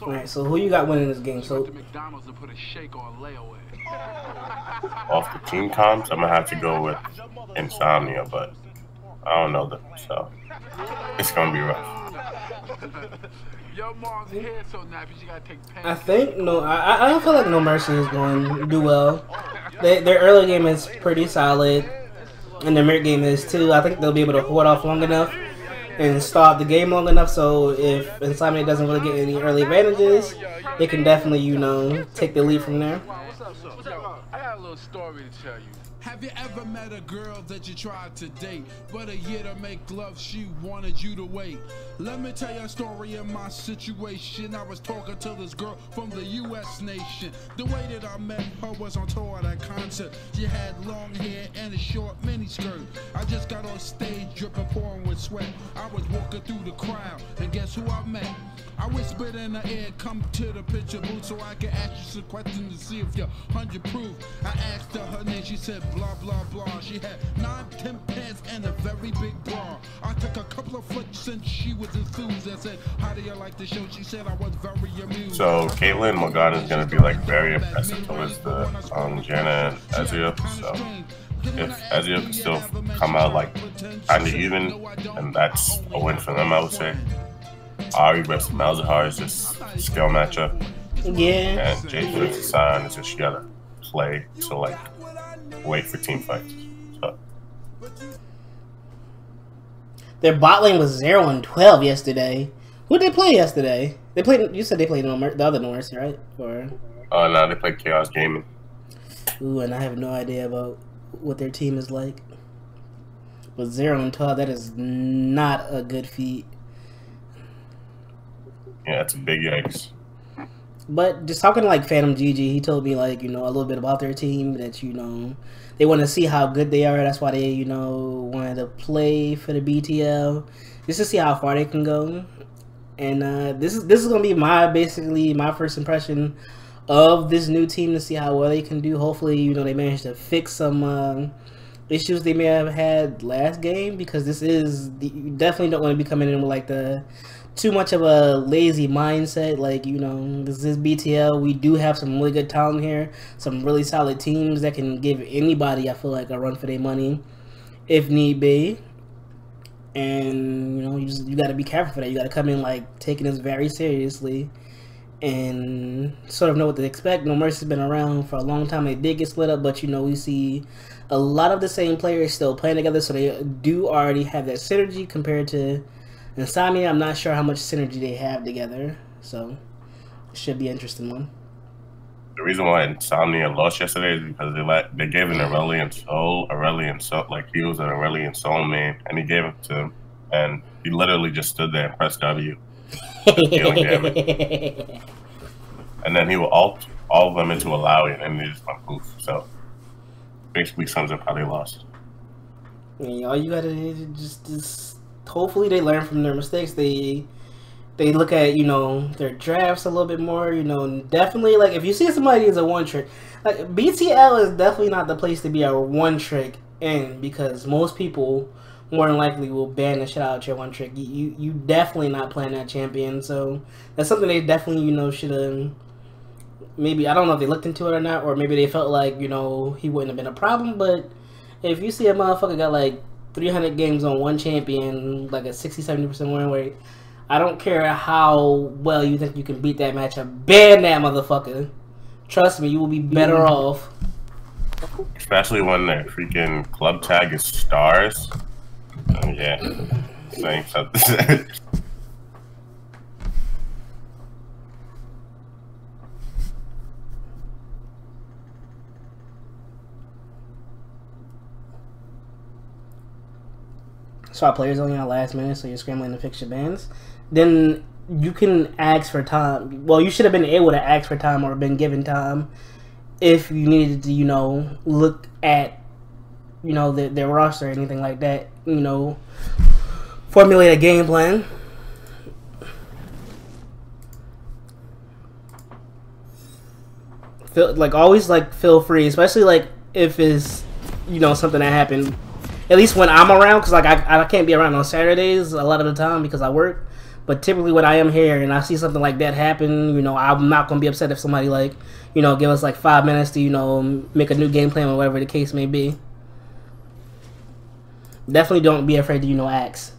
Alright, so who you got winning this game? So off the team comps, I'm gonna have to go with Insomnia, but I don't know them, so it's gonna be rough. I think I don't feel like No Mercy is going to do well. Their early game is pretty solid, and their mid game is too. I think they'll be able to hold off long enough and start the game long enough. So if Insomnia doesn't really get any early advantages, they can definitely take the lead from there. I got a little story to tell you. Have you ever met a girl that you tried to date, but a year to make love she wanted you to wait? Let me tell you a story of my situation. I was talking to this girl from the US nation. The way that I met her was on tour at a concert. She had long hair and a short miniskirt. I just got on stage dripping, pouring with sweat. I was walking through the crowd, and guess who I met? I whispered in the air, come to the picture booth so I can ask you some questions to see if you're 100 proof. I asked her name, she said blah blah blah. She had 9, 10 pants and a very big bra. I took a couple of flicks and she was enthused. I said, how do you like the show? She said I was very amused. So Caitlyn Morgana is gonna be like very impressive towards the Jana and Ezreal. So if Ezreal can still come out like kind of even, and that's a win for them, I would say. Ari versus Malzahar is just a skill matchup. Yeah. And Jade versus Sion is just you gotta play to like wait for team fights. So. Their bot lane was 0-12 yesterday. Who did they play yesterday? They played. You said they played the other Norse, right? Or? Oh no, they played Chaos Gaming. Ooh, and I have no idea about what their team is like. But 0-12, that is not a good feat. Yeah, it's a big yikes. But just talking to like Phantom GG, he told me like, a little bit about their team, that, they want to see how good they are. That's why they, wanted to play for the BTL, just to see how far they can go. And this is gonna be basically my first impression of this new team, to see how well they can do. Hopefully, they manage to fix some issues they may have had last game, because you definitely don't want to be coming in with like too much of a lazy mindset. Like, this is BTL. We do have some really good talent here, some really solid teams that can give anybody, I feel like, a run for their money if need be. And you got to be careful for that. You got to come in like taking this very seriously and sort of know what to expect. No Mercy's been around for a long time. They did get split up, but we see a lot of the same players still playing together, so they do already have that synergy compared to Insomnia. I'm not sure how much synergy they have together, so it should be an interesting one. The reason why Insomnia lost yesterday is because they gave an Aurelian Soul, like he was an Aurelian Soul main, and he gave it to him, and he literally just stood there and pressed W. And then he will ult all of them into a Lowy, and they just went poof. So basically sums up how they lost. Yeah, all you gotta do is just hopefully they learn from their mistakes. They look at their drafts a little bit more. Definitely, like, if you see somebody as a one trick, like BTL is definitely not the place to be a one trick in, because most people more than likely will ban the shit out of your one trick. You definitely not playing that champion, so that's something they definitely should have. Maybe, I don't know if they looked into it or not, or maybe they felt like he wouldn't have been a problem. But if you see a motherfucker got like 300 games on one champion, like a 60-70% win rate, I don't care how well you think you can beat that matchup, ban that motherfucker. Trust me, you will be better off. Especially when their freaking club tag is stars. Oh, yeah, saying something. Swap players only on last minute, so you're scrambling to fix your bans. Then you can ask for time. Well, you should have been able to ask for time or been given time if you needed to, look at, their roster or anything like that. Formulate a game plan. Feel free, especially like if it's something that happened. At least when I'm around, because like I can't be around on Saturdays a lot of the time because I work. But typically when I am here and I see something like that happen, you know, I'm not going to be upset if somebody, like, you know, give us like 5 minutes to, you know, make a new game plan or whatever the case may be. Definitely don't be afraid to, you know, ask.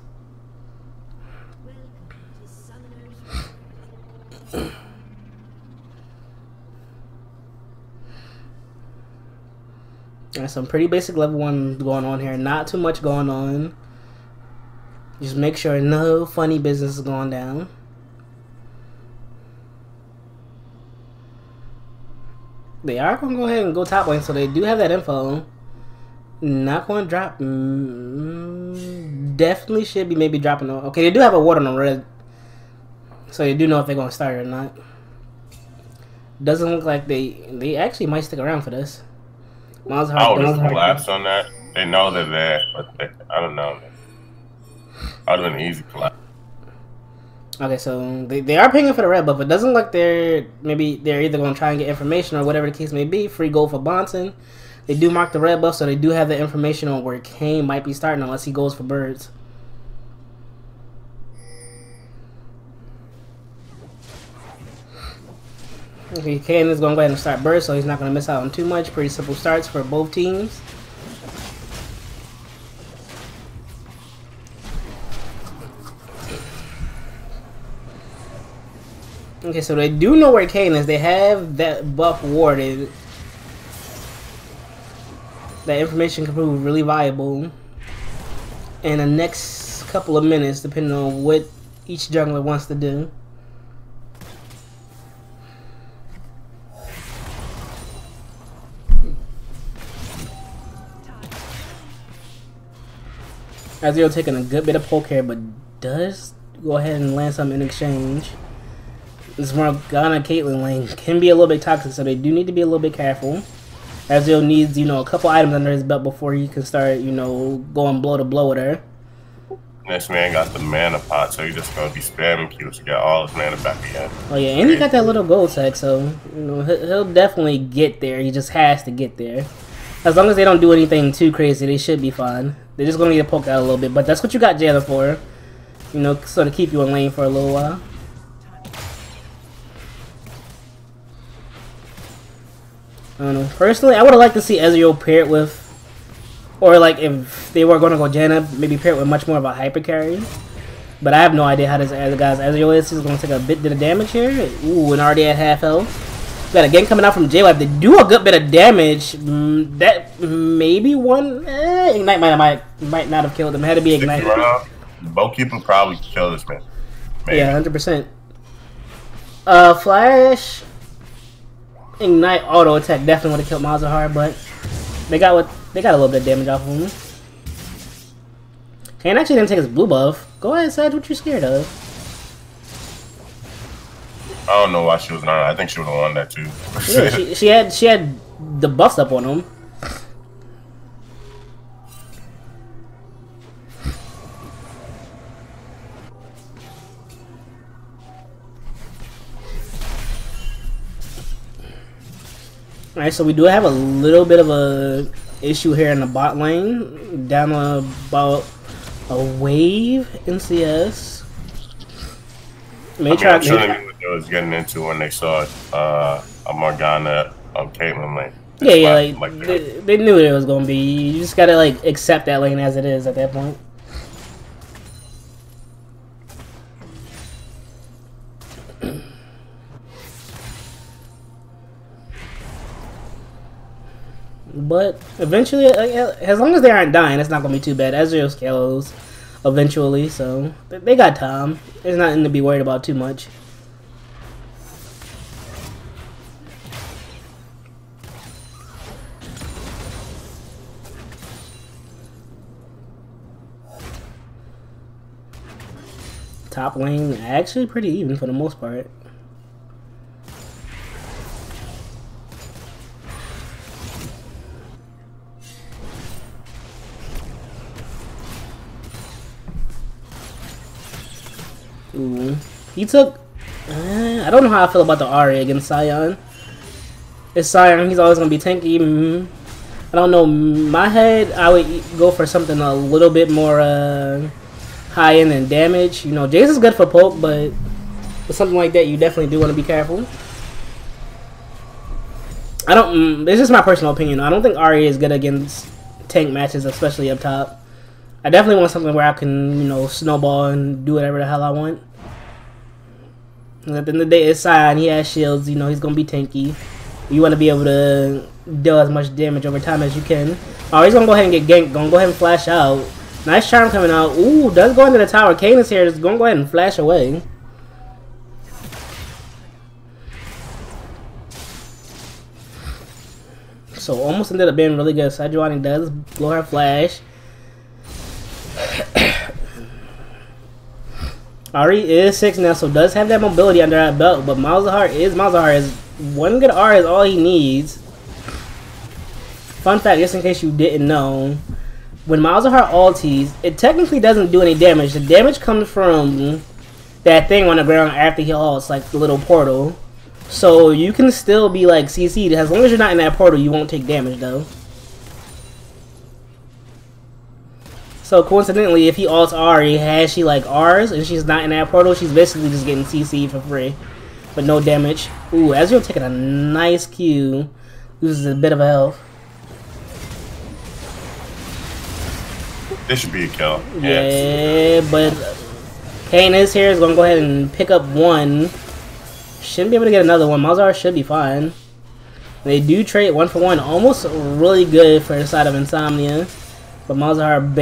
There's some pretty basic level 1 going on here. Not too much going on. Just make sure no funny business is going down. They are going to go ahead and go top lane, so they do have that info. Not going to drop. Definitely should be maybe dropping. Okay, they do have a ward on the red. So they do know if they're going to start or not. Doesn't look like they actually might stick around for this. There's collapse on that. They know they're there, but I don't know. I'd have been easy collapse. Okay, so they are paying for the red buff. It doesn't look like they're either going to try and get information or whatever the case may be. Free gold for Bonson. They do mark the red buff, so they do have the information on where Kane might be starting unless he goes for birds. Okay, Kane is going to go ahead and start birds, so he's not going to miss out on too much. Pretty simple starts for both teams. Okay, so they do know where Kane is. They have that buff warded. That information can prove really valuable in the next couple of minutes, depending on what each jungler wants to do. Azrael taking a good bit of poke here, but does go ahead and land something in exchange. This Morgana Caitlyn lane can be a little bit toxic, so they do need to be a little bit careful. Azrael needs, you know, a couple items under his belt before he can start, you know, going blow to blow with her. This man got the mana pot, so he's just gonna be spamming Qs to get all his mana back again. Oh yeah, and he got that little gold tech, so you know he'll definitely get there. He just has to get there. As long as they don't do anything too crazy, they should be fine. They're just gonna need to poke out a little bit, but that's what you got Jana for, you know, so to keep you in lane for a little while. I don't know. Personally, I would have liked to see Ezreal paired with, or like if they were going to go Janna, maybe pair it with much more of a hyper carry. But I have no idea how this guy's Ezreal is. He's going to take a bit of damage here. Ooh, and already at half health. Got a gang coming out from J-Web. They do a good bit of damage. That maybe one. Ignite might not have killed him. It had to be Ignite. Bowkeeper probably killed this man. Maybe. Yeah, 100%. Flash. Ignite auto attack definitely would have killed Malzahar, but they got a little bit of damage off of him. Kane actually didn't take his blue buff. Go ahead, Sag, what you scared of? I don't know why she was not. I think she would have won that too. Yeah, she had the buffs up on him. Alright, so we do have a little bit of a issue here in the bot lane. Down about a wave in CS. I'm sure they knew what they was getting into when they saw a Morgana on Caitlyn lane. They knew it was gonna be. You just gotta like accept that lane as it is at that point. But eventually, as long as they aren't dying, it's not going to be too bad. Ezreal scales eventually, so they got time. There's nothing to be worried about too much. Top lane actually pretty even for the most part. Ooh. He took... I don't know how I feel about the Ahri against Sion. It's Sion, he's always going to be tanky. I don't know, in my head, I would go for something a little bit more high end in damage. You know, Jace is good for poke, but with something like that, you definitely do want to be careful. I don't. This is my personal opinion. I don't think Ari is good against tank matches, especially up top. I definitely want something where I can, you know, snowball and do whatever the hell I want. And at the end of the day, it's Sion. He has shields. You know, he's gonna be tanky. You want to be able to deal as much damage over time as you can. Oh, he's gonna go ahead and get ganked. Gonna go ahead and flash out. Nice charm coming out. Ooh, does go into the tower. Kayn is here. Just gonna go ahead and flash away. So almost ended up being really good. Sejuani does blow her flash. Ari is 6 now, so does have that mobility under that belt. But Malzahar is one good R is all he needs. Fun fact, just in case you didn't know, when Malzahar ulties, it technically doesn't do any damage. The damage comes from that thing on the ground after he ults, like the little portal. So you can still be like CC'd. As long as you're not in that portal, you won't take damage though. So coincidentally, if he ults Ari, has she like R's and she's not in that portal, she's basically just getting CC'd for free. But no damage. Ooh, Ezreal taking a nice Q. Loses a bit of health. This should be a kill. Yeah, but Kayn is here. Is gonna go ahead and pick up one. Shouldn't be able to get another one. Malzahar should be fine. They do trade 1 for 1. Almost really good for the side of Insomnia. But Malzahar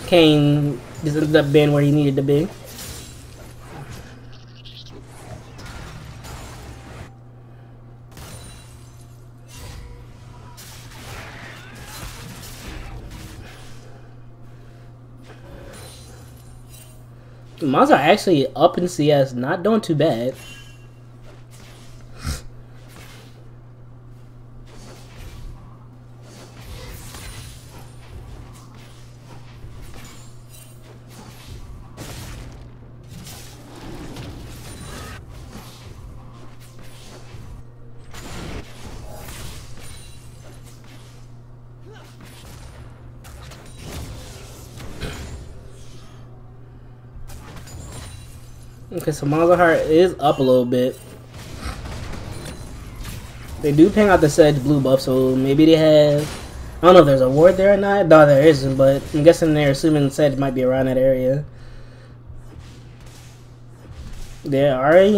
Kayn just ended up being where he needed to be. Malzahar actually up in CS, not doing too bad. Okay, so Malzahar is up a little bit. They do ping out the Sedge blue buff, so maybe they have... I don't know if there's a ward there or not. No, there isn't, but I'm guessing they're assuming Sedge might be around that area. Yeah, Ari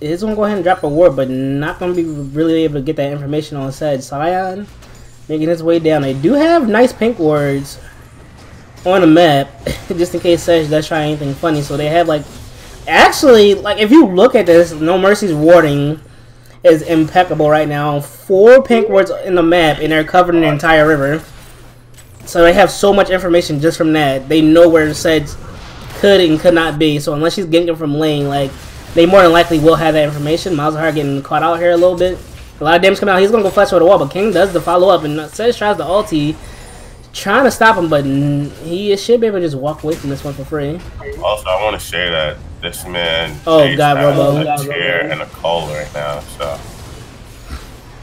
is going to go ahead and drop a ward, but not going to be really able to get that information on Sedge. Sion making his way down. They do have nice pink wards on the map, just in case Sedge does try anything funny. So they have like... Actually, like if you look at this, No Mercy's warding is impeccable right now. 4 pink wards in the map, and they're covering the entire river. So they have so much information just from that. They know where Sedge could and could not be. So unless she's ganking from lane, like they more than likely will have that information. Malzahar getting caught out here a little bit. A lot of damage coming out. He's gonna go flash over the wall, but King does the follow up, and Sedge tries the ulti, trying to stop him, but he should be able to just walk away from this one for free. Also, I want to say that this man got Robo. a chair and a call right now, so.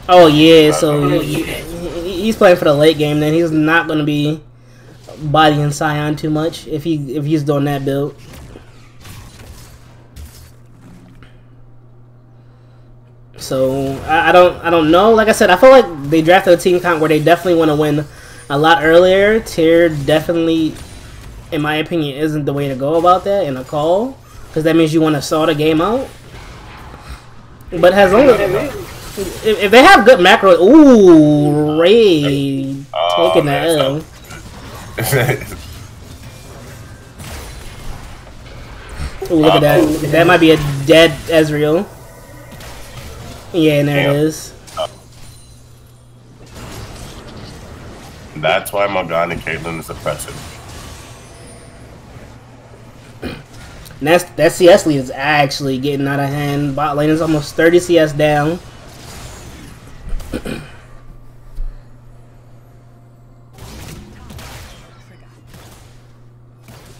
Oh yeah, so he's playing for the late game. Then he's not going to be bodying Sion too much if he's doing that build. So I don't know. Like I said, I feel like they drafted a team comp where they definitely want to win a lot earlier. Tier definitely, in my opinion, isn't the way to go about that in a call, because that means you want to stall the game out. But as long as if they have good macro, ooh, Ray taking the L. Ooh, look at that. That might be a dead Ezreal. Yeah, and there it is. That's why Morgana Caitlyn is oppressive. And that CS lead is actually getting out of hand. Bot lane is almost 30 CS down.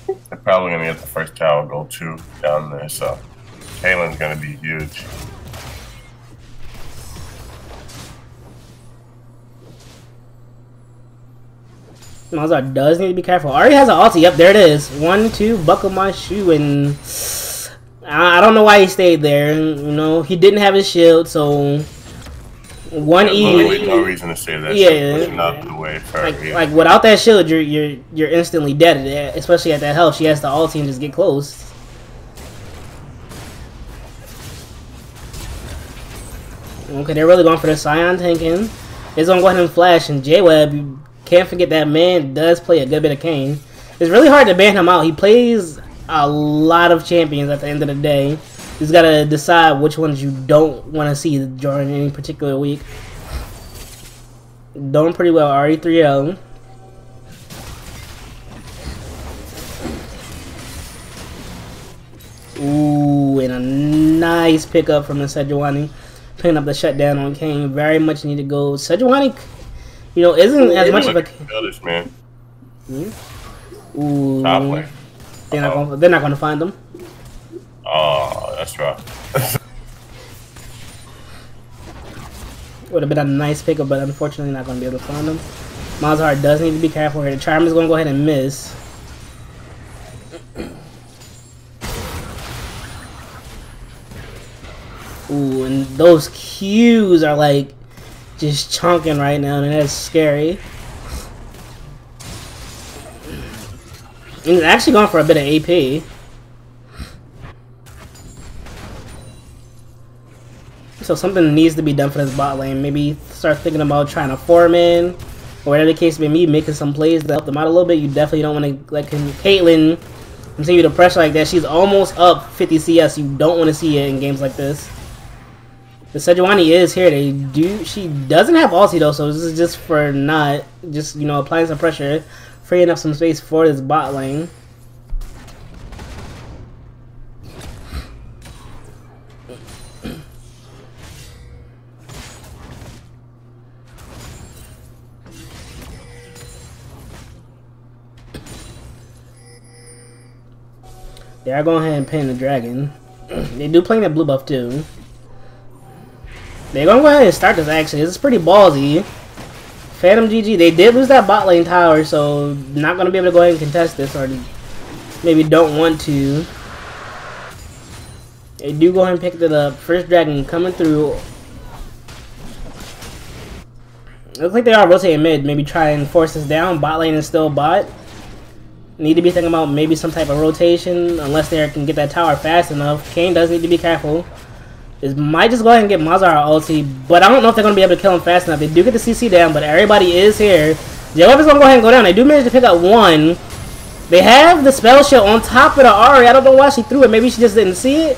They're probably gonna get the first tower go 2 down there, so Caitlyn's gonna be huge. Malzahar does need to be careful. Ari has an ulti. Yep, there it is. 1, 2, buckle my shoe, and I don't know why he stayed there. You know, he didn't have his shield, so one E. No reason to say that. Yeah, pushing up the way for like without that shield, you're instantly dead. Especially at that health, she has to ulti and just get close. Okay, they're really going for the Scion tanking. It's gonna go ahead and flash, and J-Web, you can't forget that man does play a good bit of Kane. It's really hard to ban him out. He plays a lot of champions at the end of the day. You just gotta decide which ones you don't want to see during any particular week. Doing pretty well, RE3L. Ooh, and a nice pickup from the Sejuani. Picking up the shutdown on Kane. Very much need to go. Sejuani, you know, isn't as much of a... This man. Ooh. Top lane. They're not gonna find them. Oh, that's rough. Would have been a nice pickup, but unfortunately not gonna be able to find them. Malzahar does need to be careful here. The Charm is gonna go ahead and miss. Ooh, and those Qs are like just chunking right now, and that's scary. And it's actually going for a bit of AP. So something needs to be done for this bot lane. Maybe start thinking about trying to farm in, or whatever the case may be, making some plays to help them out a little bit. You definitely don't want to let Caitlyn continue to pressure like that. She's almost up 50 CS. You don't want to see it in games like this. The Sejuani is here. She doesn't have ulti though, so this is just for not just, you know, applying some pressure, freeing up some space for this bot lane. They are going ahead and pin the dragon. They do play that blue buff too. They're gonna go ahead and start this actually. This is pretty ballsy. Phantom GG, they did lose that bot lane tower, so not gonna be able to go ahead and contest this, or maybe don't want to. They do go ahead and pick it up. First dragon coming through. Looks like they are rotating mid. Maybe try and force this down. Bot lane is still bot. Need to be thinking about maybe some type of rotation, unless they can get that tower fast enough. Kane does need to be careful. This might just go ahead and get Malzahar ulti, but I don't know if they're going to be able to kill him fast enough. They do get the CC down, but everybody is here. J-Web is going to go ahead and go down. They do manage to pick up one. They have the spell shield on top of the Ari. I don't know why she threw it. Maybe she just didn't see it.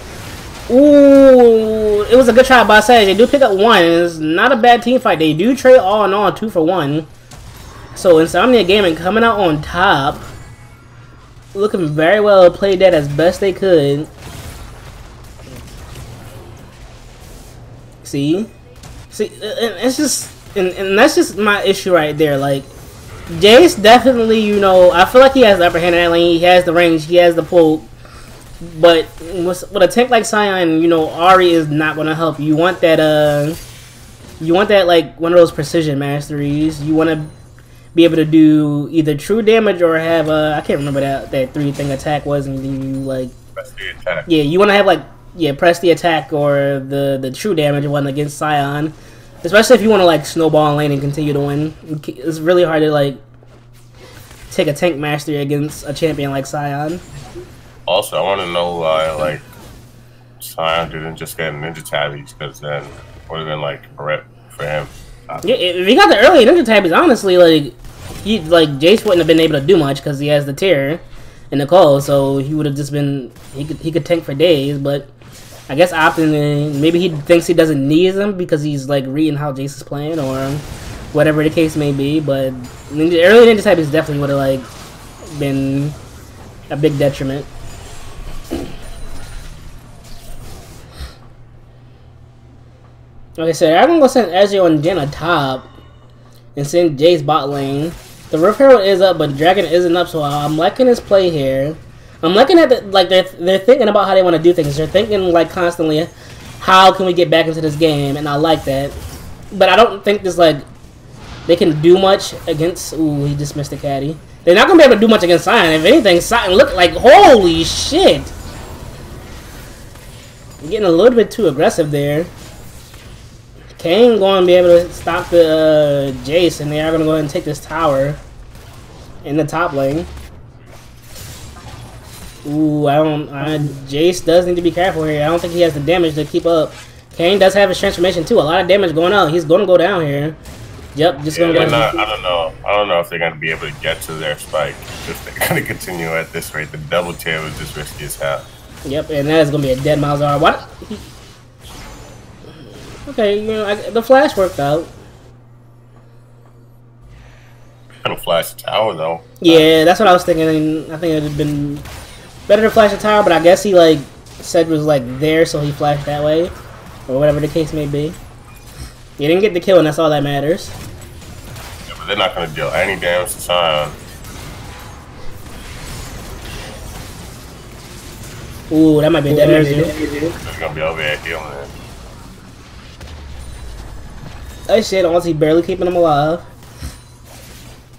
Ooh, it was a good try by Sage. They do pick up one. It's not a bad team fight. They do trade all in all 2 for 1. So Insomnia Gaming coming out on top. Looking very well, played that as best they could. See, and it's just, and that's just my issue right there. Like, Jace definitely, you know, I feel like he has the upper hand in that lane. He has the range, he has the pull. But with a tank like Scion, you know, Ari is not gonna help. You want that, like one of those precision masteries. You want to be able to do either true damage or have I can't remember that 3-thing attack was, and you like press the attack. Yeah, you want to have like press the attack or the true damage one against Scion, especially if you want to like snowball in lane and continue to win. It's really hard to like take a tank mastery against a champion like Scion. Also, I want to know why like Scion didn't just get ninja tabbies, because then it would have been like a rep for him. Yeah, if he got the early ninja tabbies, honestly, like Jace wouldn't have been able to do much because he has the tear in the call, so he would have just been he could tank for days. But I guess opting, maybe he thinks he doesn't need them because he's like reading how Jace is playing or whatever the case may be. But early ninja tabbies definitely would have like been a big detriment. Like I said, I'm gonna go send Ezreal and Jenna top and send Jace bot lane. The Rift Herald is up, but Dragon isn't up, so I'm liking his play here. I'm looking at like they're thinking about how they want to do things. They're thinking like constantly, how can we get back into this game? And I like that. But I don't think this like they can do much against. Ooh, he just missed the caddy. They're not gonna be able to do much against Sion. If anything, Sion look like holy shit. Getting a little bit too aggressive there. Kane going to be able to stop the Jace, and they are going to go ahead and take this tower in the top lane. Ooh, Jace does need to be careful here. I don't think he has the damage to keep up. Kane does have his transformation too. A lot of damage going on. He's going to go down here. Yep, just going to go down. I don't know if they're going to be able to get to their spike if they're going to continue at this rate. The double tier was just risky as hell. Yep, and that is going to be a dead Malzahar. What? Okay, you know, the flash worked out. Gonna flash the tower though. Yeah, that's what I was thinking. I think it would have been better to flash the tower, but I guess he like said was like there, so he flashed that way, or whatever the case may be. He didn't get the kill, and that's all that matters. Yeah, but they're not gonna deal any damage to Sion. Ooh, that might be a dead energy. He's gonna be over here healing it. Oh shit, honestly barely keeping him alive.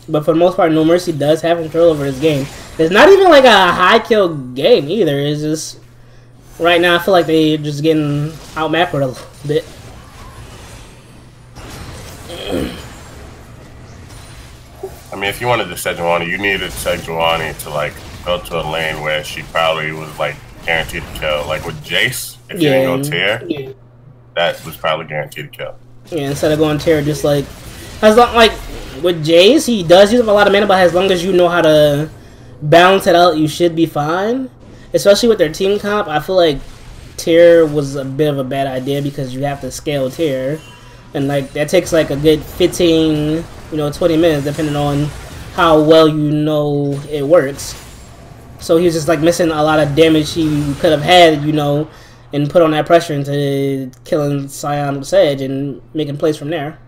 But for the most part, No Mercy does have control over this game. It's not even like a high kill game either. It's just right now I feel like they're just getting outmapped a little bit. I mean, if you wanted to Sejuani, you needed Sejuani to like go to a lane where she probably was like guaranteed to kill. Like with Jace, if you didn't go tier, that was probably guaranteed to kill. Yeah, instead of going tier, just like as long like with Jace, he does use up a lot of mana, but as long as you know how to balance it out, you should be fine. Especially with their team comp, I feel like tier was a bit of a bad idea because you have to scale tier, and like that takes like a good 15, 20 minutes depending on how well you know it works. So he was just like missing a lot of damage he could have had, and put on that pressure into killing Sion with Sedge and making plays from there.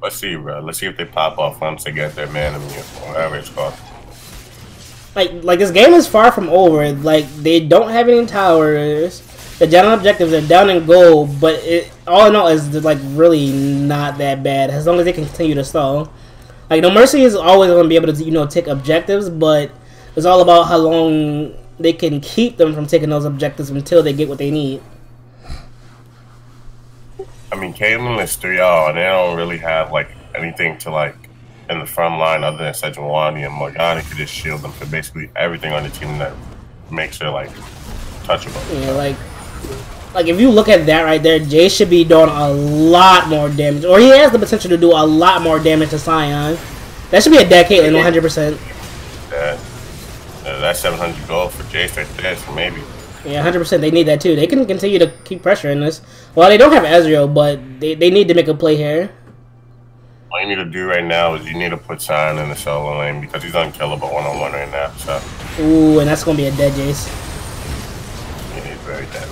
Let's see, bro. Let's see if they pop off once they get their mana mute, or whatever it's called. Like this game is far from over. Like they don't have any towers. The general objectives are down in gold, but all in all is like really not that bad as long as they can continue to stall. Like No Mercy is always going to be able to take objectives, but it's all about how long they can keep them from taking those objectives until they get what they need. I mean, Caitlyn is 3-0, and they don't really have like anything to like in the front line other than Sejuani, and Morgana could just shield them for basically everything on the team that makes her like touchable. Yeah, like if you look at that right there, Jay should be doing a lot more damage, or he has the potential to do a lot more damage to Sion. That should be a dead Caitlyn, 100%. Yeah. That's 700 gold for Jace right there, so maybe. Yeah, 100%. They need that too. They can continue to keep pressuring this. Well, they don't have Ezreal, but they need to make a play here. All you need to do right now is you need to put Sion in the solo lane because he's unkillable one-on-one right now. So. Ooh, and that's gonna be a dead Jace. Yeah, he's very dead.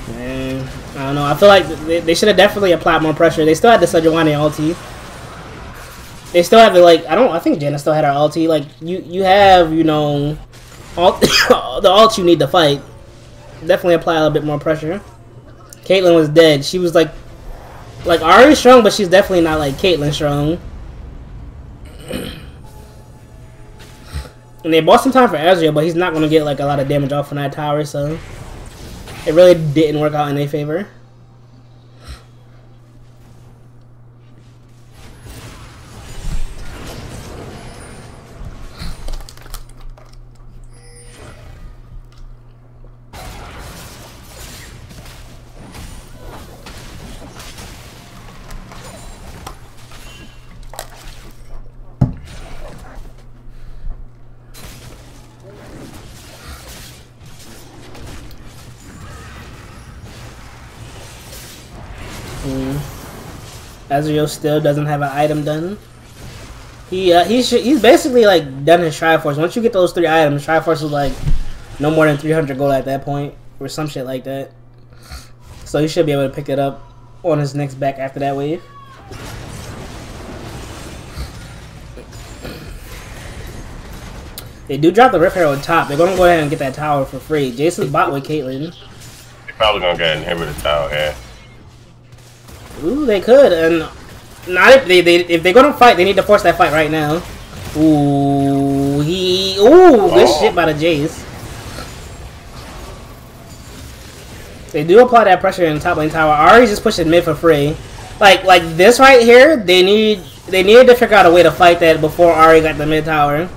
Man, I don't know. I feel like they should have definitely applied more pressure. They still had the Sejuani ulti. They still have the I think Jenna still had her ulti. Like you have all the ult you need to fight. Definitely apply a little bit more pressure. Caitlyn was dead. She was like Ahri strong, but she's definitely not like Caitlyn strong. And they bought some time for Ezreal, but he's not gonna get like a lot of damage off from that tower, so it really didn't work out in their favor. Ezreal still doesn't have an item done. He's basically like done his Triforce. Once you get those 3 items, Triforce is like no more than 300 gold at that point, or some shit like that. So he should be able to pick it up on his next back after that wave. They do drop the Rift Herald top. They're gonna go ahead and get that tower for free. Jason's bot with Caitlyn. They're probably gonna get an inhibitor tower here. Ooh, they could, and not if they're gonna fight, they need to force that fight right now. Ooh, good shit by the Jace. They do apply that pressure in the top lane tower. Ari's just pushing mid for free. Like this right here, they needed to figure out a way to fight that before Ari got the mid tower.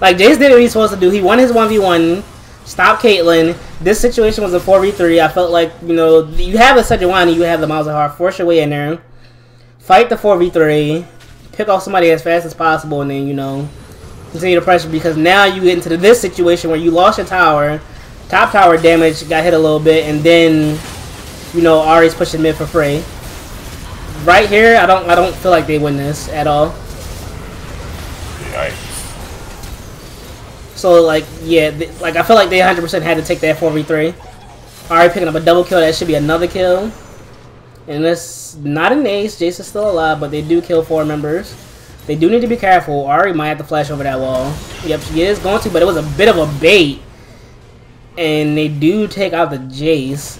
Like Jace did what he's supposed to do. He won his 1v1. Stop Caitlyn. This situation was a 4v3. I felt like, you know, you have the Sejuani, you have the Malzahar. Force your way in there. Fight the 4v3. Pick off somebody as fast as possible, and then, you know, continue to pressure, because now you get into this situation where you lost your tower. Top tower damage got hit a little bit, and then, you know, Ari's pushing mid for free. Right here, I don't feel like they win this at all. Yikes. So, like, yeah, like, I feel like they 100% had to take that 4v3. Ari picking up a double kill. That should be another kill. And that's not an ace. Jace is still alive, but they do kill 4 members. They do need to be careful. Ari might have to flash over that wall. Yep, she is going to, but it was a bit of a bait. And they do take out the Jace.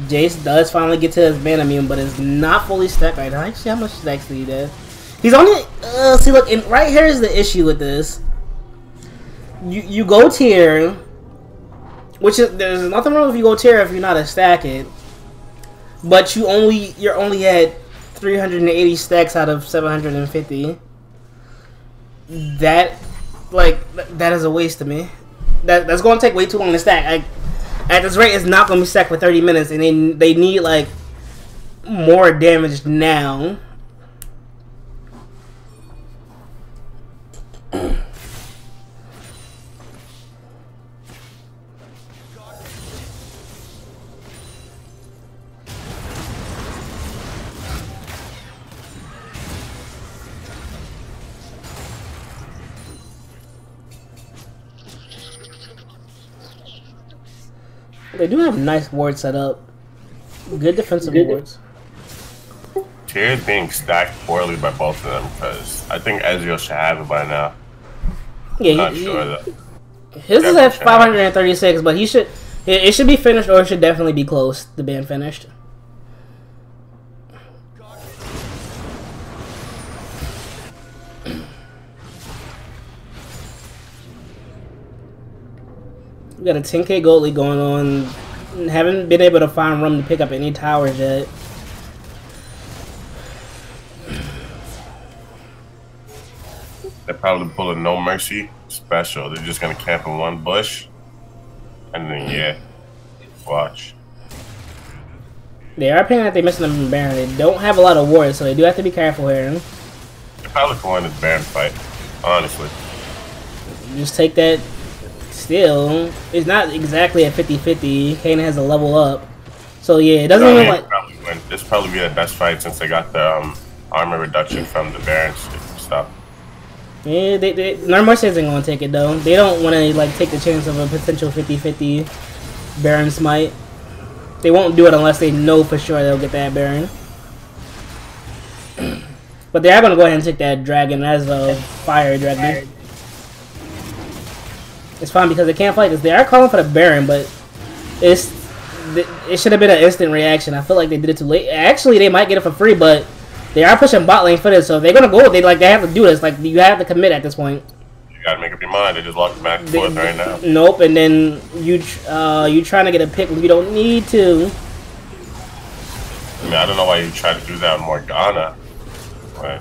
Jace does finally get to his ban immune, but it's not fully stacked right now. Actually, how much stacks do he have? He's only see, look, and right here is the issue with this. You go tier, which is, there's nothing wrong if you go tier if you're not a stack it, but you're only at 380 stacks out of 750. That is a waste to me. That's going to take way too long to stack. At this rate, it's not going to be stacked for 30 minutes, and they need, like, more damage now. They do have nice wards set up. Good defensive wards. Tier is being stacked poorly by both of them, because I think Ezreal should have it by now. Yeah, not sure though. His is at 536, but he should. It should be finished, or it should definitely be close to being finished. We got a 10k gold league going on. Haven't been able to find room to pick up any towers yet. They're probably pulling No Mercy special. They're just gonna camp in one bush, and then yeah, watch. They are paying that they're missing them in Baron. They don't have a lot of wards, so they do have to be careful here. They probably can win this Baron fight, honestly. Just take that. Still, it's not exactly a 50-50. Kane has a level up, so yeah, it doesn't look like. This will probably be the best fight since they got the armor reduction from the Baron stuff. Yeah, Narmarsh isn't gonna take it though. They don't want to like take the chance of a potential 50-50 Baron smite. They won't do it unless they know for sure they'll get that Baron. But they are gonna go ahead and take that dragon as a fire dragon. It's fine because they can't fight this. They are calling for the Baron, but it should have been an instant reaction. I feel like they did it too late. Actually, they might get it for free, but they are pushing bot lane for this. So if they're gonna go, they have to do this. Like you have to commit at this point. You gotta make up your mind. They just locked back and forth right now. Nope, and then you trying to get a pick when you don't need to. I mean, I don't know why you try to do that on Morgana. Right.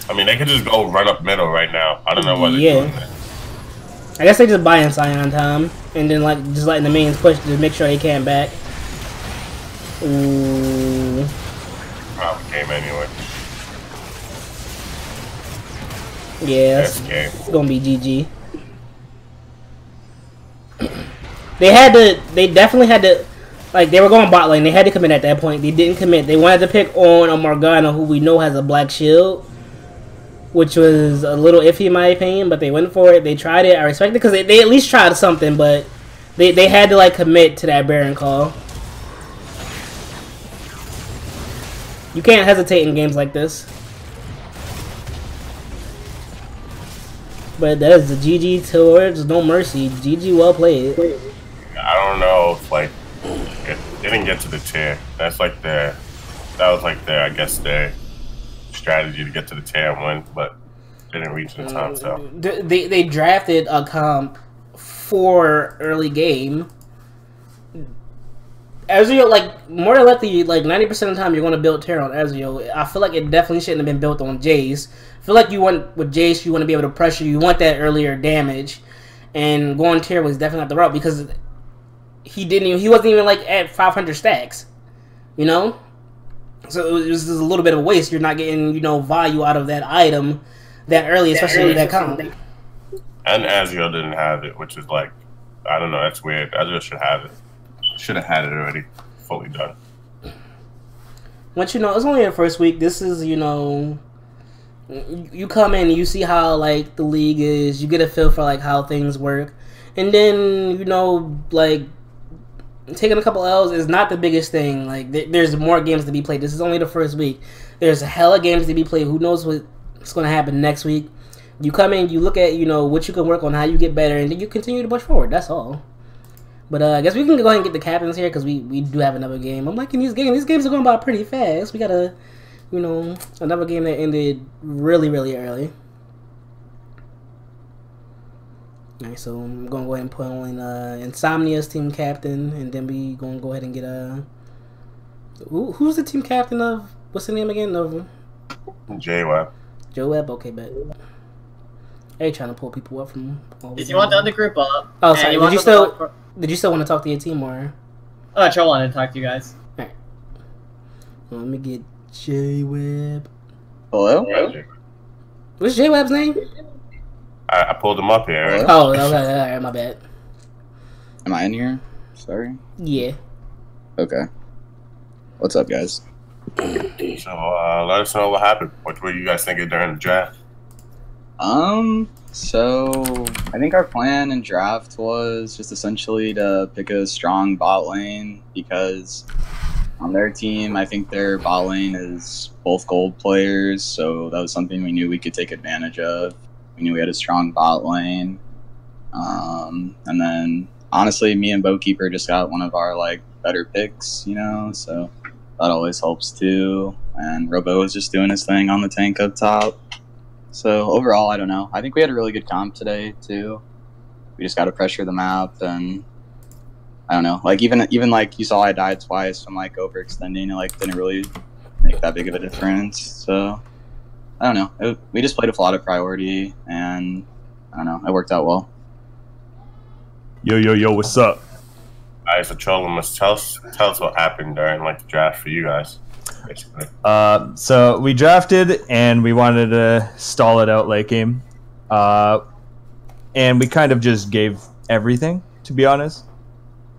I mean, they could just go run up middle right now. I don't know what they're doing there. I guess they just buy in Scion time, and then like just letting the minions push to make sure they can't back. Ooh. Probably came anyway. Yeah, it's gonna be GG. They definitely had to, like, they were going bot lane. They had to commit at that point. They didn't commit. They wanted to pick on a Morgana, who we know has a black shield, which was a little iffy in my opinion, but they went for it. They tried it. I respect it because they at least tried something, but they had to like commit to that Baron call. You can't hesitate in games like this. But that is the GG towards No Mercy. GG, well played. I don't know if like it didn't get to the tier. That's like that was like their I guess their strategy to get to the tier and win, but didn't reach in time. So They drafted a comp for early game. Ezreal, like, more than likely, like 90% of the time, you're going to build Terra on Ezreal. I feel like it definitely shouldn't have been built on Jace. I feel like you want with Jace, you want to be able to pressure. You want that earlier damage, and going Terra was definitely not the route because he wasn't even like at 500 stacks, you know. So it was just a little bit of a waste. You're not getting value out of that item that early, especially with that comp. and Azio didn't have it, which is like I don't know. That's weird. Azio should have it. Should have had it already, fully done. Once it's only the first week. This is you come in, you see how like the league is, you get a feel for like how things work, and then like taking a couple L's is not the biggest thing. Like there's more games to be played. This is only the first week. There's hella games to be played. Who knows what's going to happen next week? You come in, you look at what you can work on, how you get better, and then you continue to push forward. That's all. But I guess we can go ahead and get the captains here because we do have another game. I'm liking these games. These games are going by pretty fast. We got another game that ended really, really early. Alright, so I'm going to go ahead and put on Insomnia's team captain, and then we going to go ahead and get who's the team captain of, what's the name again? Of J-Web. Joe-Web? Okay, bet. Hey, trying to pull people up from all If you want the other group up. Oh, sorry. Did you still want to talk to your team or? Oh, Joe wanted to talk to you guys. Alright. Well, let me get J-Web. Hello? Yeah, What's J-Web's name? I pulled him up here. Right? Oh, okay. Alright, my bad. Am I in here? Sorry. Yeah. Okay. What's up, guys? So let us know what happened. What were you guys thinking during the draft? So I think our plan in draft was just essentially to pick a strong bot lane because on their team, I think their bot lane is both gold players, so that was something we knew we could take advantage of. We knew we had a strong bot lane. And then honestly, me and Bowkeeper just got one of our like better picks, so that always helps too. And Robo was just doing his thing on the tank up top. So overall, I don't know. I think we had a really good comp today too. We just got to pressure the map, and I don't know. Like even like you saw, I died twice from like overextending. It like didn't really make that big of a difference. So I don't know. We just played a lot of priority, and I don't know. It worked out well. Yo, what's up? Alright, so Trollimus, tell us what happened during like the draft for you guys. Basically. So we drafted and we wanted to stall it out late game. And we kind of just gave everything, to be honest.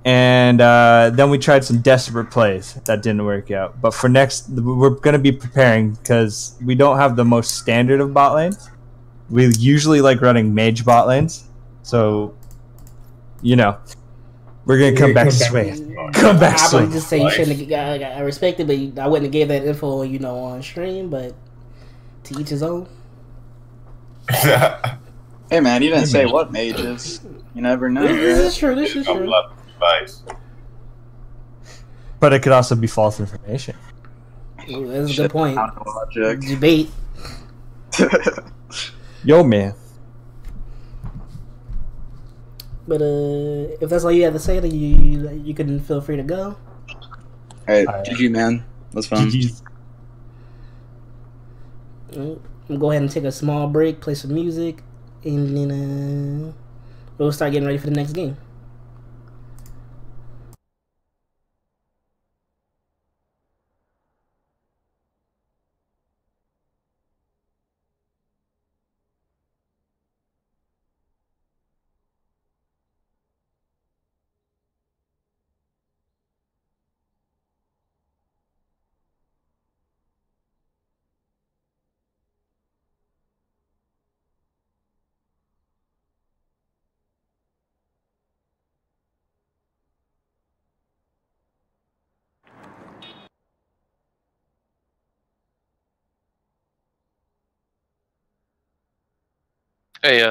And then we tried some desperate plays that didn't work out. But for next, we're going to be preparing because we don't have the most standard of bot lanes. We usually like running mage bot lanes. So, we're going to come back swing. Come back I swing. would just say you shouldn't have. I respect it, but I wouldn't have gave that info, on stream. But to each his own. Hey man, you didn't say what mages. You never know. This is true. This is true. Advice. But it could also be false information. Ooh, that's a good point. Logic. Debate. Yo, man. But if that's all you have to say, then you can feel free to go. Alright, GG man. That's fun. GG's. We'll go ahead and take a small break, play some music, and then we'll start getting ready for the next game. Hey,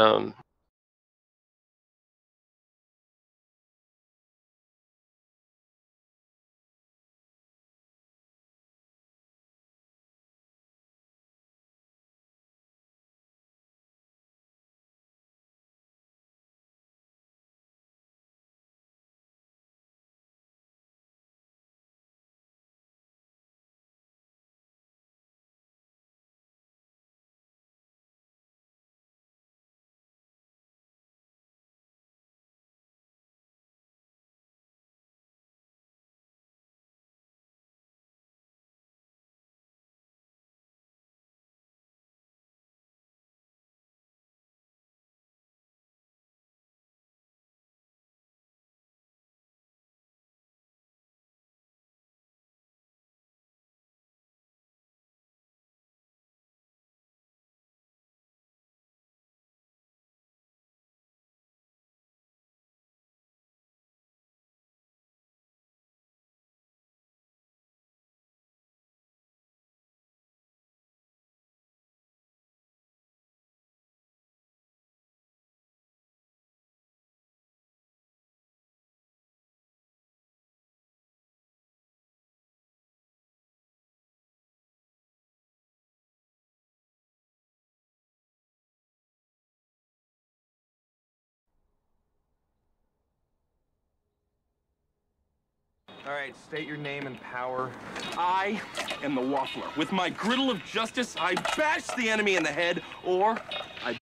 All right, state your name and power. I am the Waffler. With my griddle of justice, I bash the enemy in the head, or I